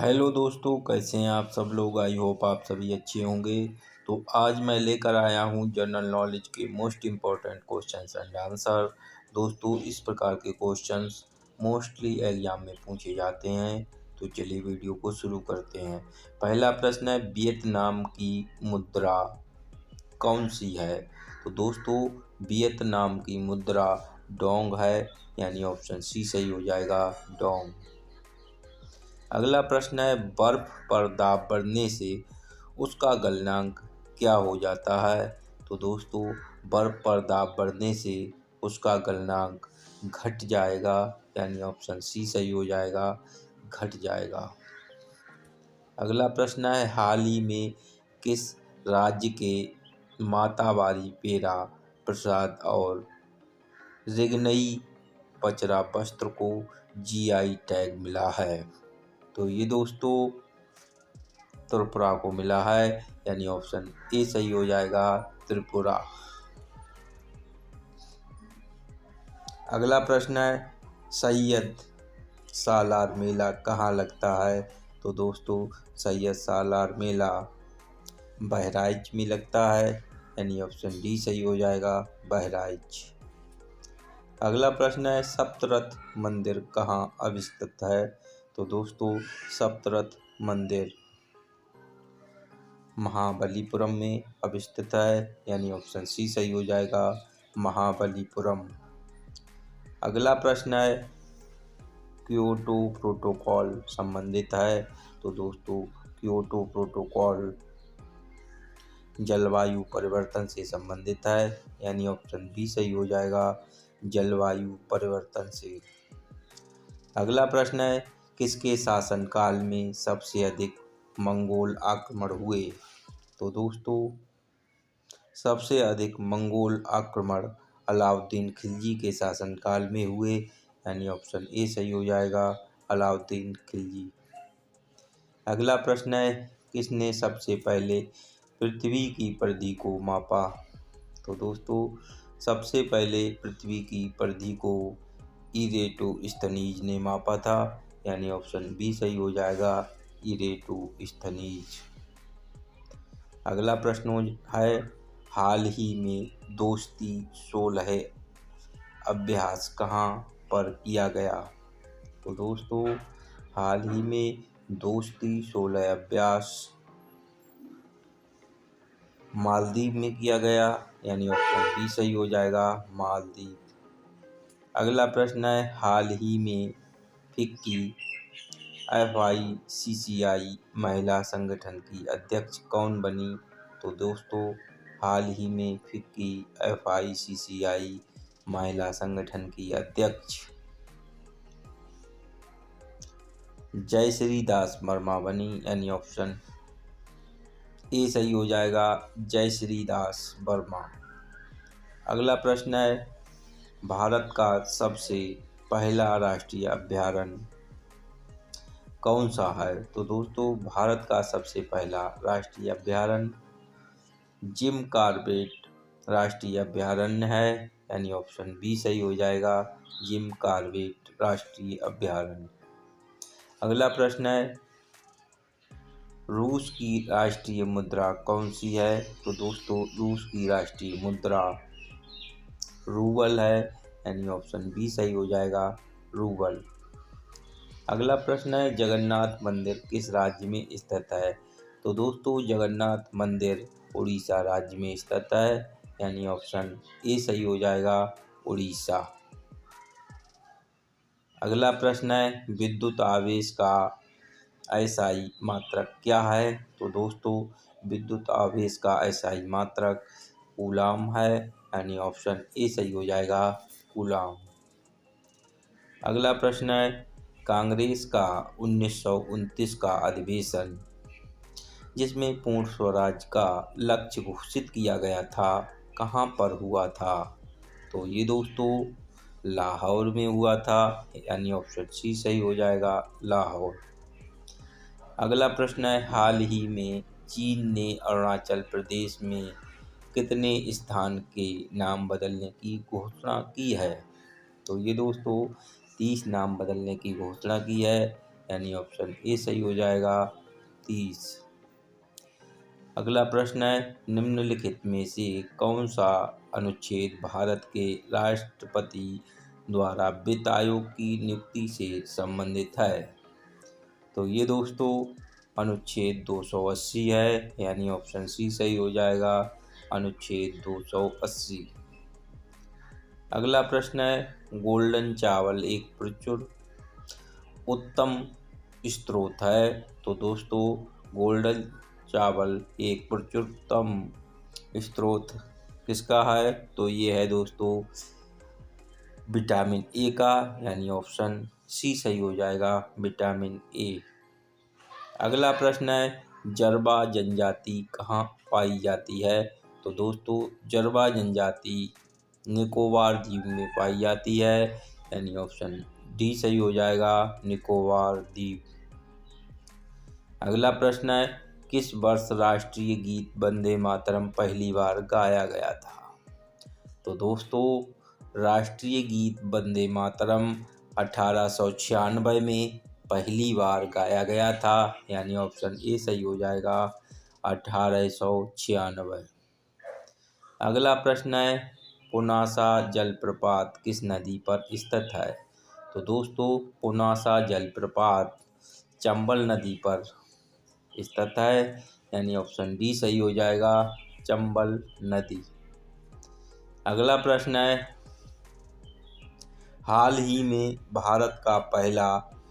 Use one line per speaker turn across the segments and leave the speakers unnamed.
Hello दोस्तों, कैसे हैं आप सब लोग। आई होप आप सभी अच्छे होंगे। तो आज मैं लेकर आया हूं जनरल नॉलेज के most important questions and answer. दोस्तों, इस प्रकार के क्वेश्चंस मोस्टली एग्जाम में पूछे जाते हैं। तो चलिए वीडियो को शुरू करते हैं। पहला प्रश्न है, वियतनाम की मुद्रा कौन सी है। तो दोस्तों, वियतनाम की मुद्रा डोंग है, यानी ऑप्शन सी सही हो जाएगा, डोंग। अगला प्रश्न है, बर्फ पर दाब बढ़ने से उसका गलनांक क्या हो जाता है। तो दोस्तों, बर्फ पर दाब बढ़ने से उसका गलनांक घट जाएगा, यानी ऑप्शन सी सही हो जाएगा, घट जाएगा। अगला प्रश्न है, हाल ही में किस राज्य के मातावारी पेरा प्रसाद और रेगनई पचरा वस्त्र को जीआई टैग मिला है। तो ये दोस्तों त्रिपुरा को मिला है, यानी ऑप्शन ए सही हो जाएगा, त्रिपुरा। अगला प्रश्न है, सैयद सालार मेला कहाँ लगता है। तो दोस्तों, सैयद सालार मेला बहराइच में लगता है, यानी ऑप्शन डी सही हो जाएगा, बहराइच। अगला प्रश्न है, सप्तरथ मंदिर कहाँ अवस्थित है। तो दोस्तों, सप्तरथ मंदिर महाबलीपुरम में अवस्थित है, यानी ऑप्शन सी सही हो जाएगा, महाबलीपुरम। अगला प्रश्न है, क्योटो प्रोटोकॉल संबंधित है। तो दोस्तों, क्योटो प्रोटोकॉल जलवायु परिवर्तन से संबंधित है, यानी ऑप्शन बी सही हो जाएगा, जलवायु परिवर्तन से। अगला प्रश्न है, किसके शासनकाल में सबसे अधिक मंगोल आक्रमण हुए। तो दोस्तों, सबसे अधिक मंगोल आक्रमण अलाउद्दीन खिलजी के शासनकाल में हुए, यानी ऑप्शन ए सही हो जाएगा, अलाउद्दीन खिलजी। अगला प्रश्न है, किसने सबसे पहले पृथ्वी की परिधि को मापा। तो दोस्तों, सबसे पहले पृथ्वी की परिधि को इरेटोस्थनीज ने मापा था, यानी ऑप्शन बी सही हो जाएगा, इरेटोस्थनीज। अगला प्रश्न है, हाल ही में दोस्ती 16 अभ्यास कहाँ पर किया गया। तो दोस्तों, हाल ही में दोस्ती 16 अभ्यास मालदीव में किया गया, यानी ऑप्शन बी सही हो जाएगा, मालदीव। अगला प्रश्न है, हाल ही में फिक्की FICCI महिला संगठन की अध्यक्ष कौन बनी। तो दोस्तों, हाल ही में फिक्की FICCI महिला संगठन की अध्यक्ष जयश्री दास वर्मा बनी, यानी ऑप्शन ए सही हो जाएगा, जयश्री दास वर्मा। अगला प्रश्न है, भारत का सबसे पहला राष्ट्रीय अभयारण्य कौन सा है। तो दोस्तों, भारत का सबसे पहला राष्ट्रीय अभयारण्य जिम कॉर्बेट राष्ट्रीय अभयारण्य है, यानी ऑप्शन बी सही हो जाएगा, जिम कॉर्बेट राष्ट्रीय अभयारण्य। अगला प्रश्न है, रूस की राष्ट्रीय मुद्रा कौन सी है। तो दोस्तों, रूस की राष्ट्रीय मुद्रा रूबल है, यानी ऑप्शन बी सही हो जाएगा, रूबल। अगला प्रश्न है, जगन्नाथ मंदिर किस राज्य में स्थित है। तो दोस्तों, जगन्नाथ मंदिर उड़ीसा राज्य में स्थित है, यानी ऑप्शन ए सही हो जाएगा, उड़ीसा। अगला प्रश्न है, विद्युत आवेश का SI मात्रक क्या है। तो दोस्तों, विद्युत आवेश का SI मात्रक कूलाम है, यानी ऑप्शन ए सही हो जाएगा, कूलाम। अगला प्रश्न है, कांग्रेस का 1929 का अधिवेशन जिसमें पूर्ण स्वराज का लक्ष्य घोषित किया गया था, कहाँ पर हुआ था। तो ये दोस्तों लाहौर में हुआ था, यानी ऑप्शन सी सही हो जाएगा, लाहौर। अगला प्रश्न है, हाल ही में चीन ने अरुणाचल प्रदेश में कितने स्थान के नाम बदलने की घोषणा की है। तो ये दोस्तों 30 नाम बदलने की घोषणा की है, यानी ऑप्शन ए सही हो जाएगा 30। अगला प्रश्न है, निम्नलिखित में से कौन सा अनुच्छेद भारत के राष्ट्रपति द्वारा वित्त आयोग की नियुक्ति से संबंधित है? तो ये दोस्तों अनुच्छेद 280 है, यानी ऑप्शन सी सही हो जाएगा, अनुच्छेद 280। अगला प्रश्न है, गोल्डन चावल एक प्रचुर उत्तम स्रोत है। तो दोस्तों गोल्डन चावल एक प्रचुरतम स्रोत किसका है? तो ये है दोस्तों विटामिन ए का, यानी ऑप्शन सी सही हो जाएगा, विटामिन ए। अगला प्रश्न है, जरबा जनजाति कहाँ पाई जाती है? तो दोस्तों जरबा जनजाति निकोबार द्वीप में पाई जाती है, यानी ऑप्शन डी सही हो जाएगा, निकोबार द्वीप। अगला प्रश्न है, किस वर्ष राष्ट्रीय गीत वंदे मातरम पहली बार गाया गया था? तो दोस्तों राष्ट्रीय गीत वंदे मातरम 1896 में पहली बार गाया गया था, यानी ऑप्शन ए सही हो जाएगा, 1896। अगला प्रश्न है, पुनासा जलप्रपात किस नदी पर स्थित है? तो दोस्तों पुनासा जलप्रपात चंबल नदी पर स्थित है, यानी ऑप्शन डी सही हो जाएगा, चंबल नदी। अगला प्रश्न है, हाल ही में भारत का पहला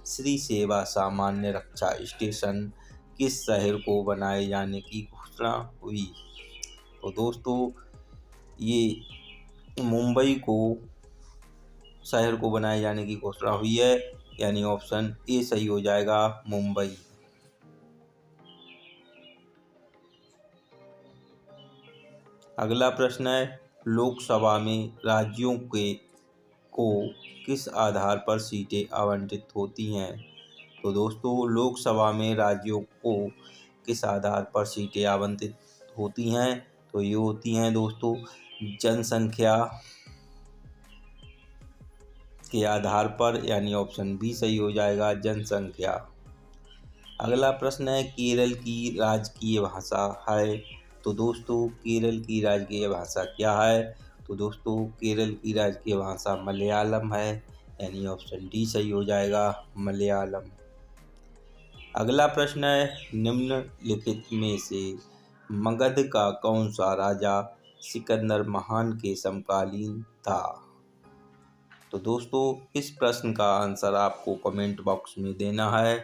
श्री सेवा सामान्य रक्षा स्टेशन किस शहर को बनाए जाने की घोषणा हुई? तो दोस्तों ये मुंबई को शहर को बनाए जाने की घोषणा हुई है, यानी ऑप्शन ए सही हो जाएगा, मुंबई। अगला प्रश्न है, लोकसभा में राज्यों को किस आधार पर सीटें आवंटित होती हैं? तो दोस्तों लोकसभा में राज्यों को किस आधार पर सीटें आवंटित होती हैं? तो ये होती हैं दोस्तों जनसंख्या के आधार पर, यानी ऑप्शन बी सही हो जाएगा, जनसंख्या। अगला प्रश्न है, केरल की राजकीय भाषा है? तो दोस्तों केरल की राजकीय भाषा क्या है? तो दोस्तों केरल की राजकीय भाषा मलयालम है, यानी ऑप्शन डी सही हो जाएगा, मलयालम। अगला प्रश्न है, निम्नलिखित में से मगध का कौन सा राजा सिकंदर महान के समकालीन था? तो दोस्तों इस प्रश्न का आंसर आपको कमेंट बॉक्स में देना है।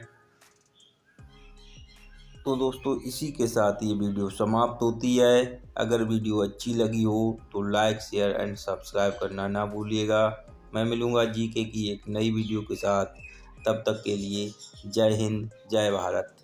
तो दोस्तों इसी के साथ ये वीडियो समाप्त होती है। अगर वीडियो अच्छी लगी हो तो लाइक शेयर एंड सब्सक्राइब करना ना भूलिएगा। मैं मिलूँगा जीके की एक नई वीडियो के साथ, तब तक के लिए जय हिंद, जय भारत।